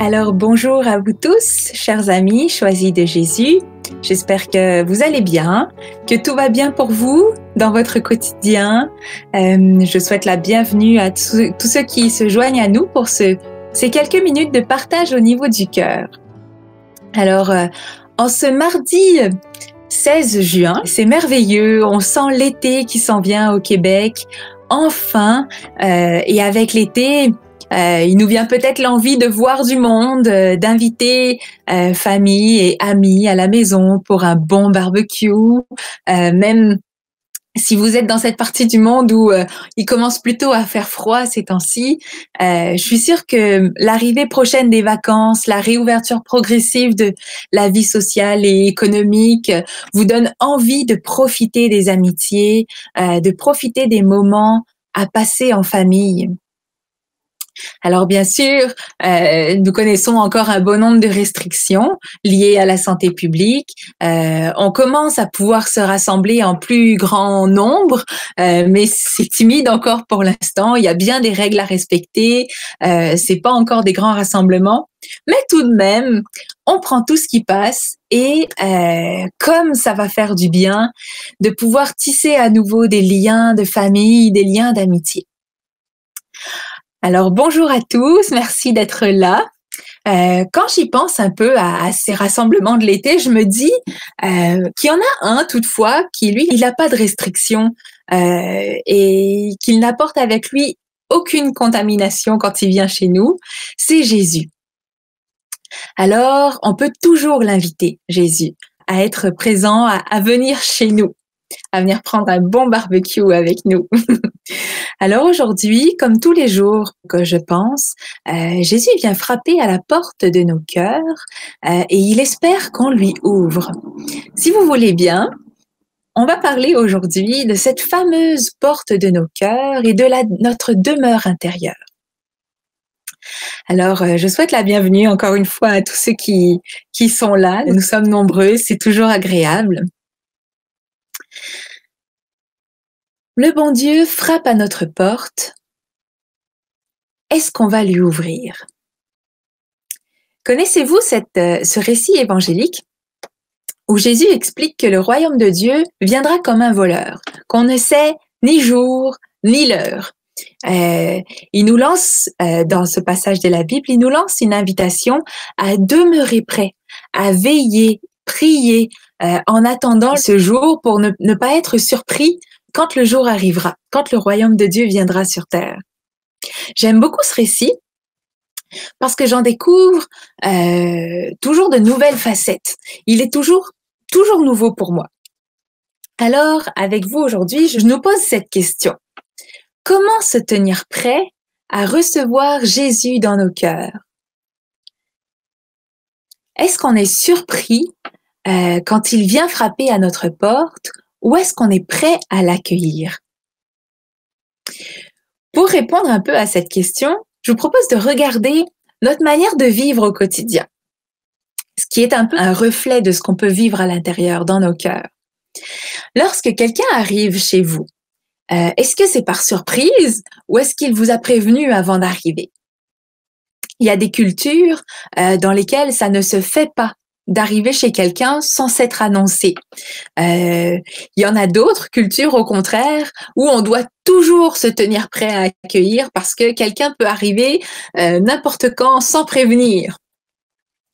Alors bonjour à vous tous, chers amis choisis de Jésus. J'espère que vous allez bien, que tout va bien pour vous dans votre quotidien. Je souhaite la bienvenue à tous ceux qui se joignent à nous pour ces quelques minutes de partage au niveau du cœur. Alors, en ce mardi 16 juin, c'est merveilleux, on sent l'été qui s'en vient au Québec. Enfin, et avec l'été, il nous vient peut-être l'envie de voir du monde, d'inviter famille et amis à la maison pour un bon barbecue, même si vous êtes dans cette partie du monde où il commence plutôt à faire froid ces temps-ci, je suis sûre que l'arrivée prochaine des vacances, la réouverture progressive de la vie sociale et économique vous donne envie de profiter des amitiés, de profiter des moments à passer en famille. Alors bien sûr, nous connaissons encore un bon nombre de restrictions liées à la santé publique. On commence à pouvoir se rassembler en plus grand nombre, mais c'est timide encore pour l'instant. Il y a bien des règles à respecter. C'est pas encore des grands rassemblements, mais tout de même, on prend tout ce qui passe et comme ça va faire du bien de pouvoir tisser à nouveau des liens de famille, des liens d'amitié. Alors bonjour à tous, merci d'être là. Quand j'y pense un peu à ces rassemblements de l'été, je me dis qu'il y en a un toutefois qui lui, il n'a pas de restrictions et qu'il n'apporte avec lui aucune contamination quand il vient chez nous, c'est Jésus. Alors on peut toujours l'inviter, Jésus, à être présent, à venir chez nous, à venir prendre un bon barbecue avec nous. Alors aujourd'hui, comme tous les jours que je pense, Jésus vient frapper à la porte de nos cœurs et il espère qu'on lui ouvre. Si vous voulez bien, on va parler aujourd'hui de cette fameuse porte de nos cœurs et de notre demeure intérieure. Alors, je souhaite la bienvenue encore une fois à tous ceux qui sont là. Nous sommes nombreux, c'est toujours agréable. Le bon Dieu frappe à notre porte. Est-ce qu'on va lui ouvrir? Connaissez-vous ce récit évangélique où Jésus explique que le royaume de Dieu viendra comme un voleur, qu'on ne sait ni jour ni l'heure. Il nous lance, dans ce passage de la Bible, il nous lance une invitation à demeurer prêt, à veiller, prier, en attendant ce jour pour ne pas être surpris quand le jour arrivera, quand le royaume de Dieu viendra sur terre. J'aime beaucoup ce récit parce que j'en découvre toujours de nouvelles facettes. Il est toujours nouveau pour moi. Alors, avec vous aujourd'hui, je nous pose cette question. Comment se tenir prêt à recevoir Jésus dans nos cœurs? Est-ce qu'on est surpris quand il vient frapper à notre porte ou est-ce qu'on est prêt à l'accueillir? Pour répondre un peu à cette question, je vous propose de regarder notre manière de vivre au quotidien, ce qui est un peu un reflet de ce qu'on peut vivre à l'intérieur, dans nos cœurs. Lorsque quelqu'un arrive chez vous, est-ce que c'est par surprise ou est-ce qu'il vous a prévenu avant d'arriver? Il y a des cultures dans lesquelles ça ne se fait pas d'arriver chez quelqu'un sans s'être annoncé. Il y en a d'autres cultures, au contraire, où on doit toujours se tenir prêt à accueillir parce que quelqu'un peut arriver n'importe quand sans prévenir.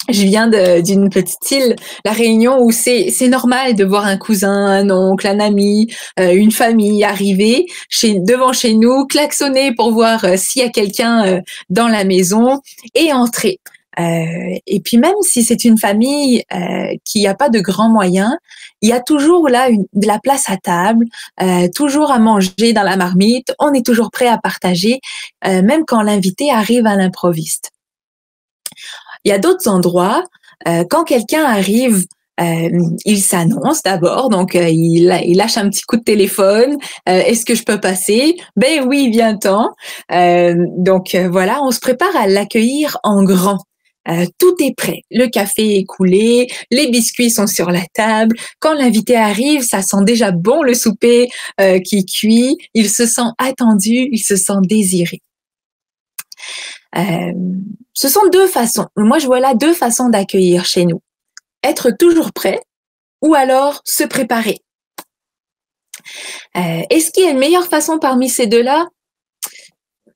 Je viens d'une petite île, la Réunion, où c'est normal de voir un cousin, un oncle, un ami, une famille arriver devant chez nous, klaxonner pour voir s'il y a quelqu'un dans la maison et entrer. Et puis même si c'est une famille qui n'a pas de grands moyens, il y a toujours là de la place à table, toujours à manger dans la marmite, on est toujours prêt à partager, même quand l'invité arrive à l'improviste. Il y a d'autres endroits, quand quelqu'un arrive, il s'annonce d'abord, donc il lâche un petit coup de téléphone. Est-ce que je peux passer? Ben oui, viens-t'en. Donc voilà, on se prépare à l'accueillir en grand. Tout est prêt. Le café est coulé, les biscuits sont sur la table. Quand l'invité arrive, ça sent déjà bon le souper qui cuit. Il se sent attendu, il se sent désiré. Euh, Ce sont deux façons. Moi, je vois là deux façons d'accueillir chez nous. Être toujours prêt ou alors se préparer. Est-ce qu'il y a une meilleure façon parmi ces deux-là?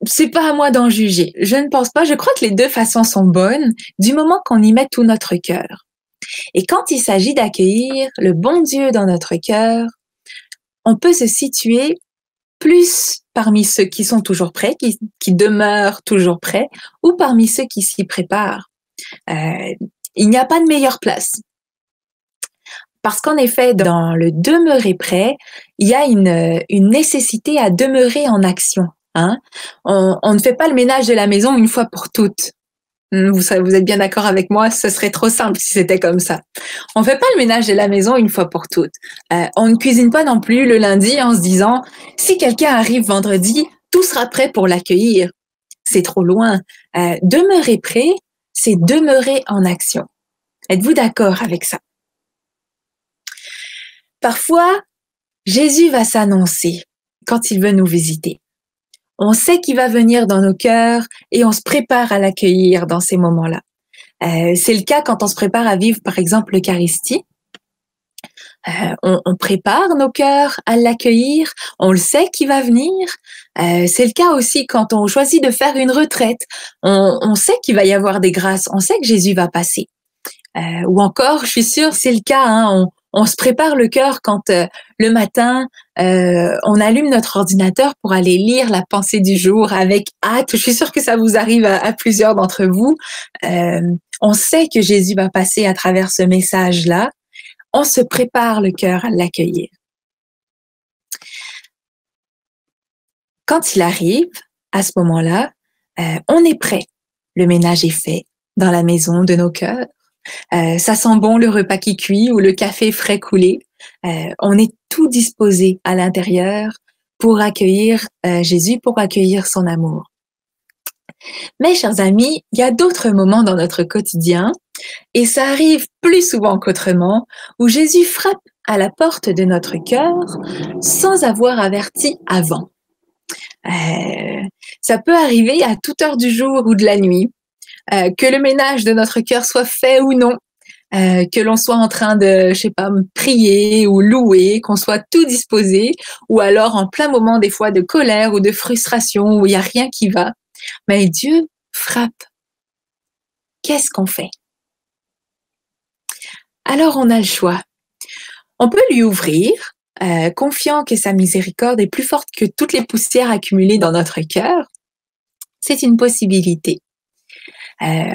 C'est pas à moi d'en juger. Je ne pense pas. Je crois que les deux façons sont bonnes du moment qu'on y met tout notre cœur. Et quand il s'agit d'accueillir le bon Dieu dans notre cœur, on peut se situer plus parmi ceux qui sont toujours prêts, qui demeurent toujours prêts, ou parmi ceux qui s'y préparent. Il n'y a pas de meilleure place. Parce qu'en effet, dans le demeurer prêt, il y a une nécessité à demeurer en action. Hein? On ne fait pas le ménage de la maison une fois pour toutes. Vous êtes bien d'accord avec moi, ce serait trop simple si c'était comme ça. On ne fait pas le ménage de la maison une fois pour toutes. On ne cuisine pas non plus le lundi en se disant « si quelqu'un arrive vendredi, tout sera prêt pour l'accueillir ». C'est trop loin. Demeurer prêt, c'est demeurer en action. Êtes-vous d'accord avec ça? Parfois, Jésus va s'annoncer quand il veut nous visiter. On sait qu'il va venir dans nos cœurs et on se prépare à l'accueillir dans ces moments-là. C'est le cas quand on se prépare à vivre, par exemple, l'Eucharistie. On prépare nos cœurs à l'accueillir, on le sait qu'il va venir. C'est le cas aussi quand on choisit de faire une retraite. On sait qu'il va y avoir des grâces, on sait que Jésus va passer. Ou encore, je suis sûre, c'est le cas, hein, on se prépare le cœur quand le matin, on allume notre ordinateur pour aller lire la pensée du jour avec hâte. Je suis sûre que ça vous arrive à plusieurs d'entre vous. On sait que Jésus va passer à travers ce message-là. On se prépare le cœur à l'accueillir. Quand il arrive, à ce moment-là, on est prêt. Le ménage est fait dans la maison de nos cœurs. Ça sent bon le repas qui cuit ou le café frais coulé. On est tout disposé à l'intérieur pour accueillir Jésus, pour accueillir son amour. Mais, chers amis, il y a d'autres moments dans notre quotidien, et ça arrive plus souvent qu'autrement, où Jésus frappe à la porte de notre cœur sans avoir averti avant. Ça peut arriver à toute heure du jour ou de la nuit, que le ménage de notre cœur soit fait ou non, que l'on soit en train de, je sais pas, prier ou louer, qu'on soit tout disposé, ou alors en plein moment des fois de colère ou de frustration où il n'y a rien qui va. Mais Dieu frappe. Qu'est-ce qu'on fait? Alors on a le choix. On peut lui ouvrir, confiant que sa miséricorde est plus forte que toutes les poussières accumulées dans notre cœur. C'est une possibilité.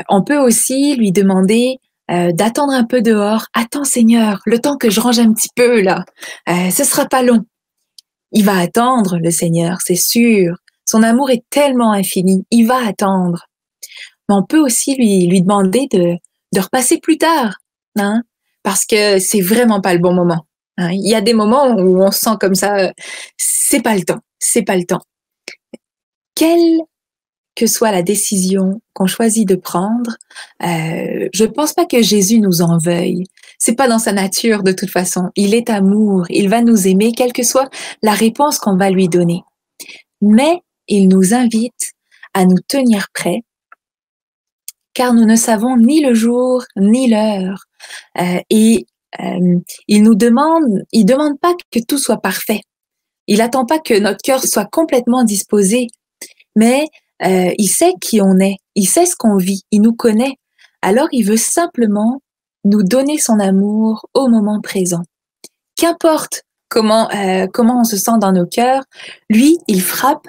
On peut aussi lui demander d'attendre un peu dehors. Attends Seigneur, le temps que je range un petit peu là, ce sera pas long. Il va attendre le Seigneur, c'est sûr. Son amour est tellement infini, il va attendre. Mais on peut aussi lui demander de repasser plus tard, hein, parce que c'est vraiment pas le bon moment. Hein. Il y a des moments où on se sent comme ça, c'est pas le temps, c'est pas le temps. Quelle que soit la décision qu'on choisit de prendre, je pense pas que Jésus nous en veuille. C'est pas dans sa nature de toute façon. Il est amour, il va nous aimer, quelle que soit la réponse qu'on va lui donner. Mais il nous invite à nous tenir prêts, car nous ne savons ni le jour ni l'heure. Il demande pas que tout soit parfait. Il attend pas que notre cœur soit complètement disposé, mais il sait qui on est, il sait ce qu'on vit, il nous connaît. Alors il veut simplement nous donner son amour au moment présent. Qu'importe comment on se sent dans nos cœurs, lui, il frappe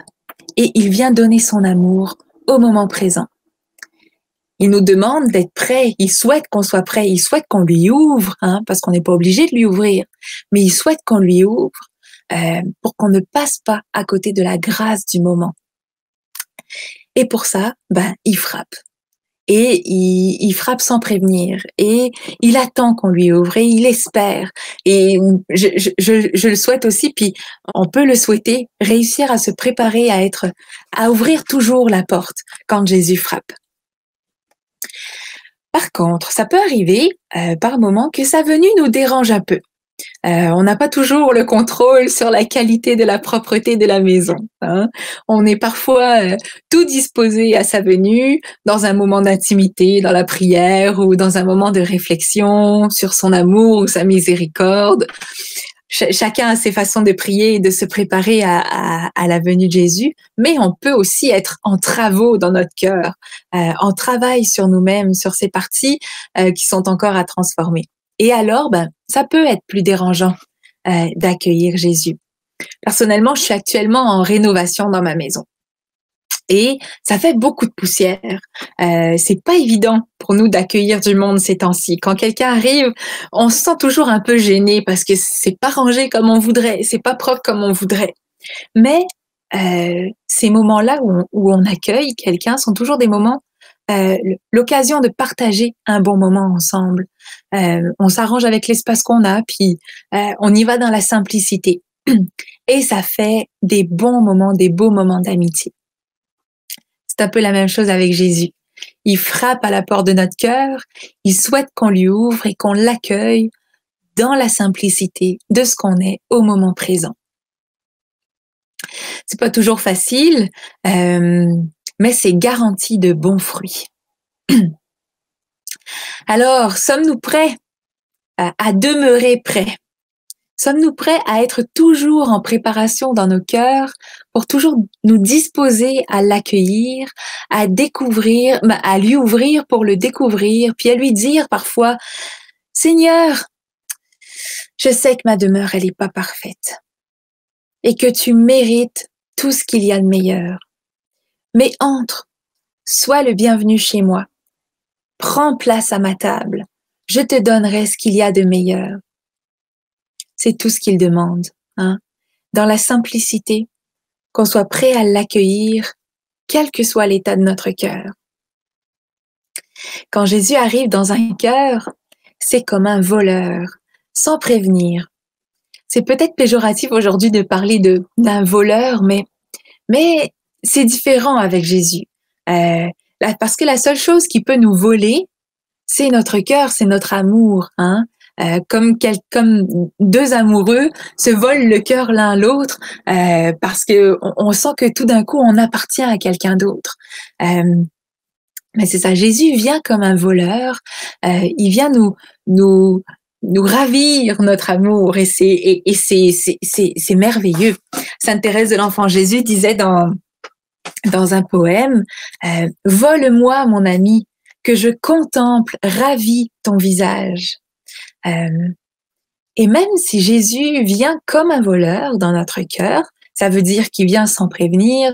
et il vient donner son amour au moment présent. Il nous demande d'être prêts, il souhaite qu'on soit prêt, il souhaite qu'on lui ouvre, hein, parce qu'on n'est pas obligé de lui ouvrir, mais il souhaite qu'on lui ouvre pour qu'on ne passe pas à côté de la grâce du moment. Et pour ça, il frappe. Et il frappe sans prévenir. Et il attend qu'on lui ouvre et il espère. Et je le souhaite aussi, puis on peut le souhaiter, réussir à se préparer à ouvrir toujours la porte quand Jésus frappe. Par contre, ça peut arriver par moments que sa venue nous dérange un peu. On n'a pas toujours le contrôle sur la qualité de la propreté de la maison, hein. On est parfois tout disposé à sa venue dans un moment d'intimité, dans la prière ou dans un moment de réflexion sur son amour ou sa miséricorde. Chacun a ses façons de prier et de se préparer à la venue de Jésus, mais on peut aussi être en travaux dans notre cœur, en travail sur nous-mêmes, sur ces parties qui sont encore à transformer. Et alors, ça peut être plus dérangeant d'accueillir Jésus. Personnellement, je suis actuellement en rénovation dans ma maison. Et ça fait beaucoup de poussière. C'est pas évident pour nous d'accueillir du monde ces temps-ci. Quand quelqu'un arrive, on se sent toujours un peu gêné parce que c'est pas rangé comme on voudrait, c'est pas propre comme on voudrait. Mais ces moments-là où on accueille quelqu'un sont toujours des moments, l'occasion de partager un bon moment ensemble. On s'arrange avec l'espace qu'on a, puis on y va dans la simplicité. Et ça fait des bons moments, des beaux moments d'amitié. C'est un peu la même chose avec Jésus. Il frappe à la porte de notre cœur, il souhaite qu'on lui ouvre et qu'on l'accueille dans la simplicité de ce qu'on est au moment présent. C'est pas toujours facile, mais c'est garanti de bons fruits. Alors, sommes-nous prêts à demeurer prêts? Sommes-nous prêts à être toujours en préparation dans nos cœurs pour toujours nous disposer à l'accueillir, à découvrir, à lui ouvrir pour le découvrir, puis à lui dire parfois, Seigneur, je sais que ma demeure, elle n'est pas parfaite et que tu mérites tout ce qu'il y a de meilleur. Mais entre, sois le bienvenu chez moi. Prends place à ma table. Je te donnerai ce qu'il y a de meilleur. C'est tout ce qu'il demande, hein. Dans la simplicité, qu'on soit prêt à l'accueillir, quel que soit l'état de notre cœur. Quand Jésus arrive dans un cœur, c'est comme un voleur, sans prévenir. C'est peut-être péjoratif aujourd'hui de parler d'un voleur, mais c'est différent avec Jésus. Parce que la seule chose qui peut nous voler, c'est notre cœur, c'est notre amour, hein. Comme deux amoureux se volent le cœur l'un l'autre parce que on sent que tout d'un coup on appartient à quelqu'un d'autre. Mais c'est ça, Jésus vient comme un voleur, il vient nous ravir notre amour et c'est merveilleux. Sainte Thérèse de l'Enfant Jésus disait dans un poème, vole-moi mon ami, que je contemple ravi ton visage. Et même si Jésus vient comme un voleur dans notre cœur, ça veut dire qu'il vient sans prévenir,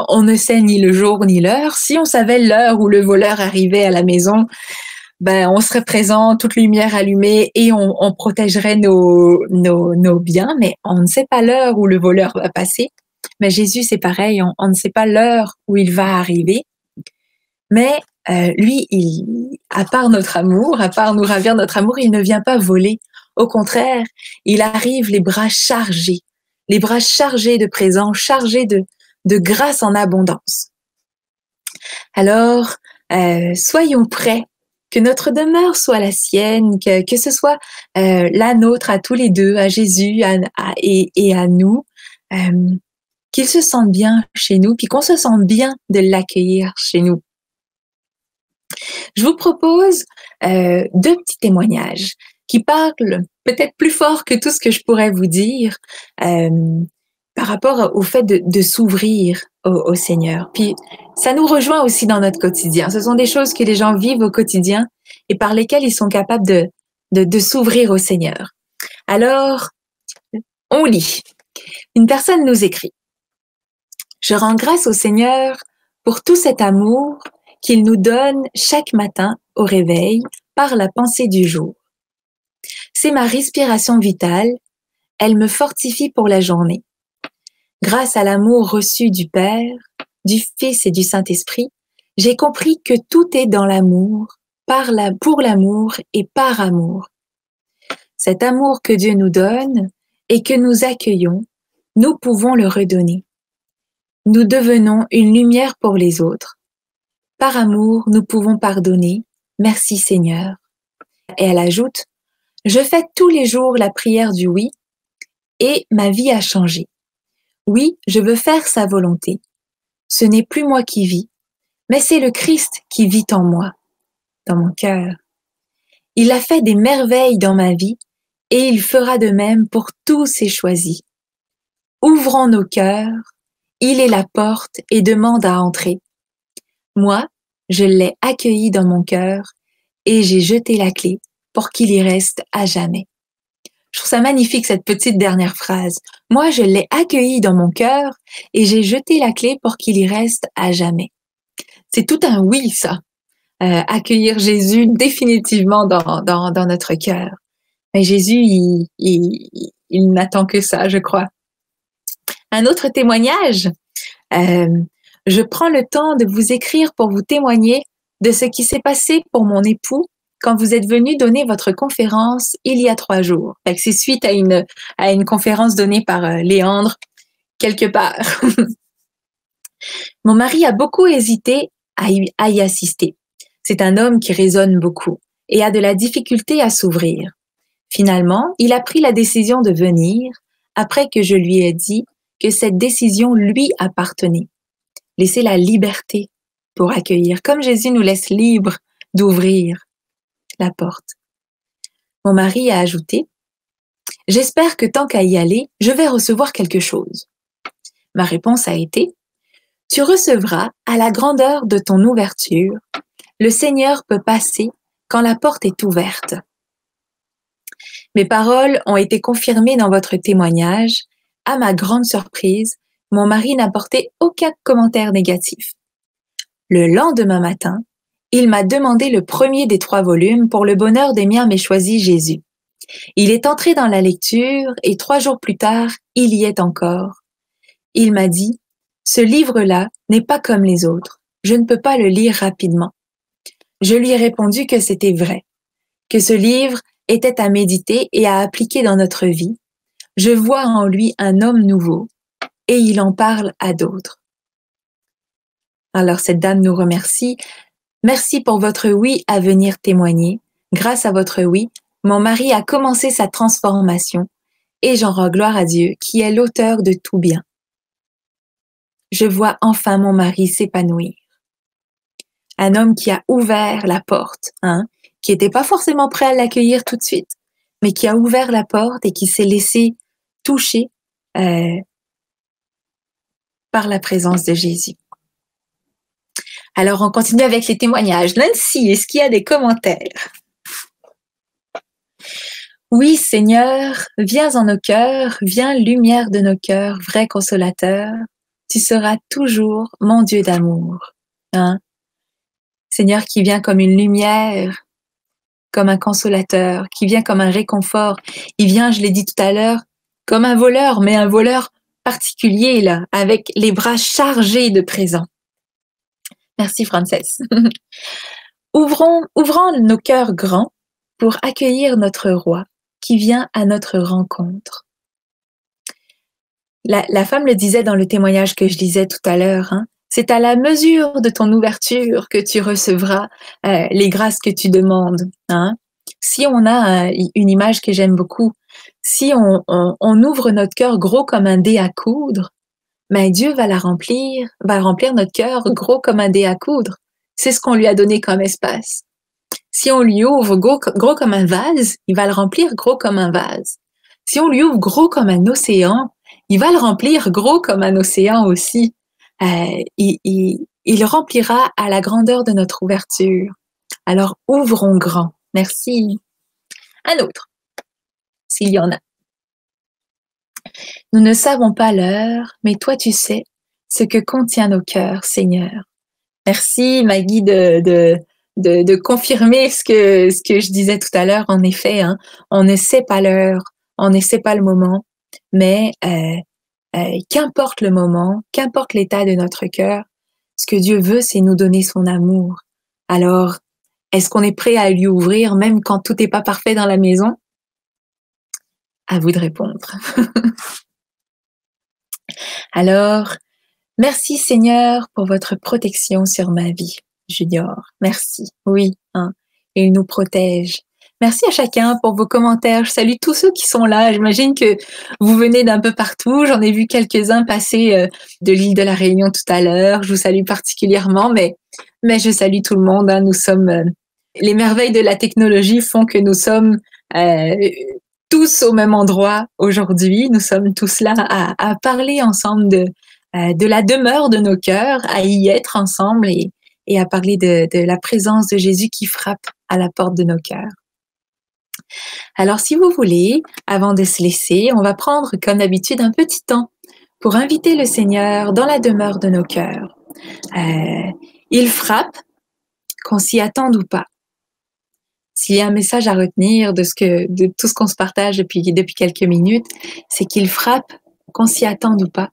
on ne sait ni le jour ni l'heure. Si on savait l'heure où le voleur arrivait à la maison, on serait présent, toute lumière allumée et on protégerait nos biens, mais on ne sait pas l'heure où le voleur va passer. Mais Jésus, c'est pareil, on ne sait pas l'heure où il va arriver. Mais lui, à part notre amour, à part nous ravir notre amour, il ne vient pas voler. Au contraire, il arrive les bras chargés de présents, chargés de grâce en abondance. Alors, soyons prêts, que notre demeure soit la sienne, que ce soit la nôtre à tous les deux, à Jésus et à nous, qu'il se sente bien chez nous, puis qu'on se sente bien de l'accueillir chez nous. Je vous propose deux petits témoignages qui parlent peut-être plus fort que tout ce que je pourrais vous dire par rapport au fait de s'ouvrir au Seigneur. Puis ça nous rejoint aussi dans notre quotidien. Ce sont des choses que les gens vivent au quotidien et par lesquelles ils sont capables de s'ouvrir au Seigneur. Alors, on lit. Une personne nous écrit. Je rends grâce au Seigneur pour tout cet amour qu'il nous donne chaque matin au réveil par la pensée du jour. C'est ma respiration vitale, elle me fortifie pour la journée. Grâce à l'amour reçu du Père, du Fils et du Saint-Esprit, j'ai compris que tout est dans l'amour, pour l'amour et par amour. Cet amour que Dieu nous donne et que nous accueillons, nous pouvons le redonner. Nous devenons une lumière pour les autres. Par amour, nous pouvons pardonner. Merci Seigneur. Et elle ajoute, Je fais tous les jours la prière du oui et ma vie a changé. Oui, je veux faire sa volonté. Ce n'est plus moi qui vis, mais c'est le Christ qui vit en moi, dans mon cœur. Il a fait des merveilles dans ma vie et il fera de même pour tous ses choisis. Ouvrons nos cœurs, il est la porte et demande à entrer. Moi, je l'ai accueilli dans mon cœur et j'ai jeté la clé pour qu'il y reste à jamais. Je trouve ça magnifique, cette petite dernière phrase. Moi, je l'ai accueilli dans mon cœur et j'ai jeté la clé pour qu'il y reste à jamais. C'est tout un oui, ça. Accueillir Jésus définitivement dans notre cœur. Mais Jésus, il n'attend que ça, je crois. Un autre témoignage. Je prends le temps de vous écrire pour vous témoigner de ce qui s'est passé pour mon époux quand vous êtes venu donner votre conférence il y a 3 jours. C'est suite à une conférence donnée par Léandre, quelque part. Mon mari a beaucoup hésité à y assister. C'est un homme qui raisonne beaucoup et a de la difficulté à s'ouvrir. Finalement, il a pris la décision de venir après que je lui ai dit que cette décision lui appartenait. Laissez la liberté pour accueillir, comme Jésus nous laisse libre d'ouvrir la porte. Mon mari a ajouté, « J'espère que tant qu'à y aller, je vais recevoir quelque chose. » Ma réponse a été, « Tu recevras à la grandeur de ton ouverture. Le Seigneur peut passer quand la porte est ouverte. » Mes paroles ont été confirmées dans votre témoignage. À ma grande surprise, mon mari n'apportait aucun commentaire négatif. Le lendemain matin, il m'a demandé le premier des 3 volumes pour le bonheur des miens mais choisi Jésus. Il est entré dans la lecture et 3 jours plus tard, il y est encore. Il m'a dit, « Ce livre-là n'est pas comme les autres. Je ne peux pas le lire rapidement. » Je lui ai répondu que c'était vrai, que ce livre était à méditer et à appliquer dans notre vie. Je vois en lui un homme nouveau et il en parle à d'autres. Alors cette dame nous remercie. Merci pour votre oui à venir témoigner. Grâce à votre oui, mon mari a commencé sa transformation et j'en rends gloire à Dieu qui est l'auteur de tout bien. Je vois enfin mon mari s'épanouir. Un homme qui a ouvert la porte, qui n'était pas forcément prêt à l'accueillir tout de suite, mais qui a ouvert la porte et qui s'est laissé toucher par la présence de Jésus. Alors, on continue avec les témoignages. Nancy, est-ce qu'il y a des commentaires? Oui, Seigneur, viens en nos cœurs, viens lumière de nos cœurs, vrai consolateur. Tu seras toujours mon Dieu d'amour. Seigneur qui vient comme une lumière, comme un consolateur, qui vient comme un réconfort. Il vient, je l'ai dit tout à l'heure, comme un voleur, mais un voleur particulier, là, avec les bras chargés de présents. Merci, Frances. Ouvrons nos cœurs grands pour accueillir notre roi qui vient à notre rencontre. La femme le disait dans le témoignage que je lisais tout à l'heure, c'est à la mesure de ton ouverture que tu recevras les grâces que tu demandes. Si on a une image que j'aime beaucoup, si on ouvre notre cœur gros comme un dé à coudre, mais Dieu va remplir notre cœur gros comme un dé à coudre. C'est ce qu'on lui a donné comme espace. Si on lui ouvre gros comme un vase, il va le remplir gros comme un vase. Si on lui ouvre gros comme un océan, il va le remplir gros comme un océan aussi. Il remplira à la grandeur de notre ouverture. Alors ouvrons grand. Merci. Un autre, s'il y en a. Nous ne savons pas l'heure, mais toi tu sais ce que contient nos cœurs, Seigneur. Merci Maggie de confirmer ce que je disais tout à l'heure. En effet, on ne sait pas l'heure, on ne sait pas le moment, mais qu'importe le moment, qu'importe l'état de notre cœur, ce que Dieu veut, c'est nous donner son amour. Alors, est-ce qu'on est prêt à lui ouvrir même quand tout n'est pas parfait dans la maison? À vous de répondre. Alors, merci Seigneur pour votre protection sur ma vie, Junior. Merci. Oui, et il nous protège. Merci à chacun pour vos commentaires. Je salue tous ceux qui sont là. J'imagine que vous venez d'un peu partout. J'en ai vu quelques-uns passer de l'île de la Réunion tout à l'heure. Je vous salue particulièrement, mais je salue tout le monde. Hein. Nous sommes les merveilles de la technologie font que nous sommes tous au même endroit aujourd'hui. Nous sommes tous là à parler ensemble de la demeure de nos cœurs, à y être ensemble et à parler de la présence de Jésus qui frappe à la porte de nos cœurs. Alors, si vous voulez, avant de se laisser, on va prendre, comme d'habitude, un petit temps pour inviter le Seigneur dans la demeure de nos cœurs. Il frappe, qu'on s'y attende ou pas. S'il y a un message à retenir de tout ce qu'on se partage depuis quelques minutes, c'est qu'il frappe, qu'on s'y attende ou pas,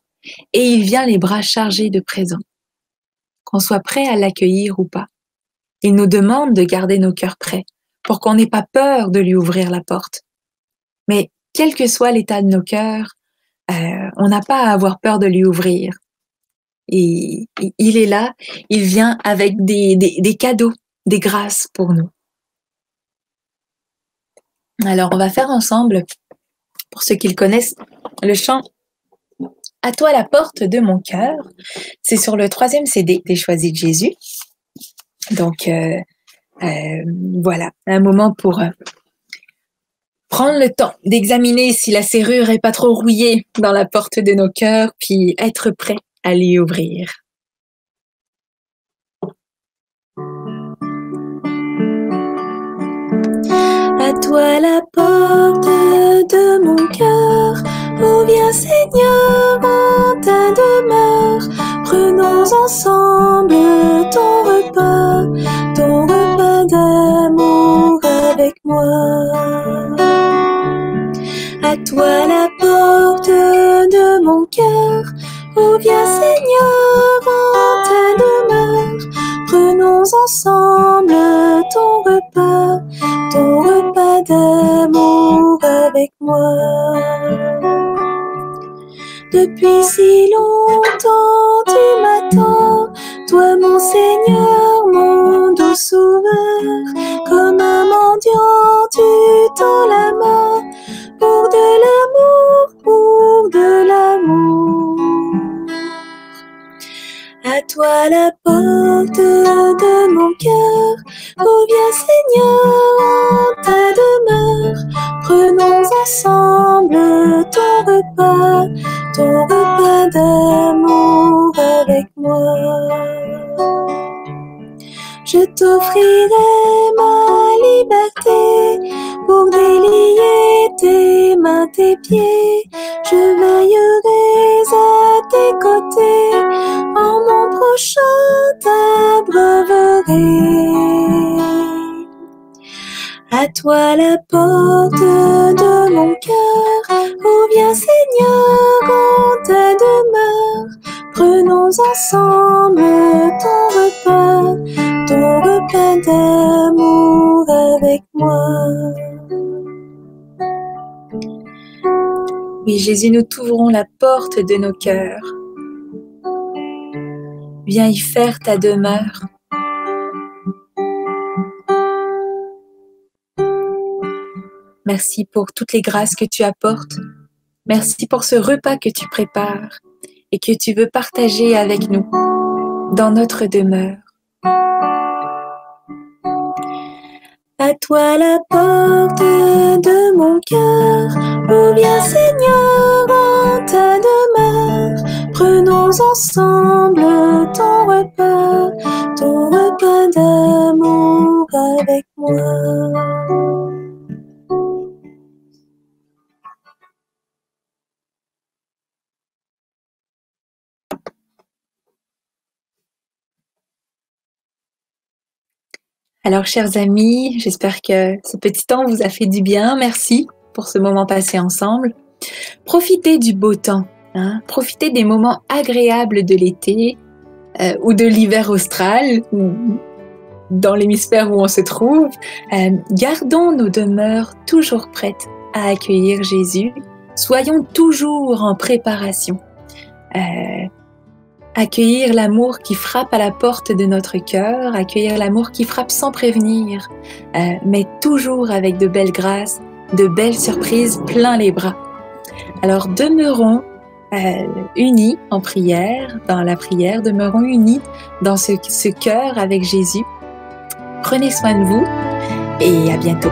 et il vient les bras chargés de présents, qu'on soit prêt à l'accueillir ou pas. Il nous demande de garder nos cœurs prêts, pour qu'on n'ait pas peur de lui ouvrir la porte. Mais quel que soit l'état de nos cœurs, on n'a pas à avoir peur de lui ouvrir. Et il est là, il vient avec des cadeaux, des grâces pour nous. Alors, on va faire ensemble, pour ceux qui le connaissent, le chant « À toi la porte de mon cœur ». C'est sur le 3e CD des Choisis de Jésus. Donc, voilà, un moment pour prendre le temps d'examiner si la serrure est pas trop rouillée dans la porte de nos cœurs, puis être prêt à l'y ouvrir. À toi la porte de mon cœur, oh viens Seigneur en ta demeure, prenons ensemble ton repas d'amour avec moi. À toi la porte de mon cœur, oh viens Seigneur en ta demeure, prenons ensemble ton repas d'amour avec moi. Depuis si longtemps tu m'attends, toi mon Seigneur, mon doux sauveur, comme un mendiant tu tends la main pour de l'amour. À toi la porte de mon cœur, oh viens Seigneur en ta demeure, prenons ensemble ton repas d'amour avec moi. Je t'offrirai ma liberté pour délier tes mains, tes pieds. Je veillerai à tes côtés, en mon prochain t'abreuverai. À toi la porte de mon cœur, oh viens Seigneur en ta demeure, prenons ensemble ton repas d'amour avec moi. Oui, Jésus, nous t'ouvrons la porte de nos cœurs. Viens y faire ta demeure. Merci pour toutes les grâces que tu apportes. Merci pour ce repas que tu prépares et que tu veux partager avec nous dans notre demeure. À toi la porte de mon cœur, oh viens Seigneur en ta demeure, prenons ensemble ton repas d'amour avec moi. Alors, chers amis, j'espère que ce petit temps vous a fait du bien. Merci pour ce moment passé ensemble. Profitez du beau temps, hein? Profitez des moments agréables de l'été ou de l'hiver austral, ou dans l'hémisphère où on se trouve. Gardons nos demeures toujours prêtes à accueillir Jésus. Soyons toujours en préparation. accueillir l'amour qui frappe à la porte de notre cœur, accueillir l'amour qui frappe sans prévenir, mais toujours avec de belles grâces, de belles surprises plein les bras. Alors demeurons unis en prière, dans la prière, demeurons unis dans ce cœur avec Jésus. Prenez soin de vous et à bientôt.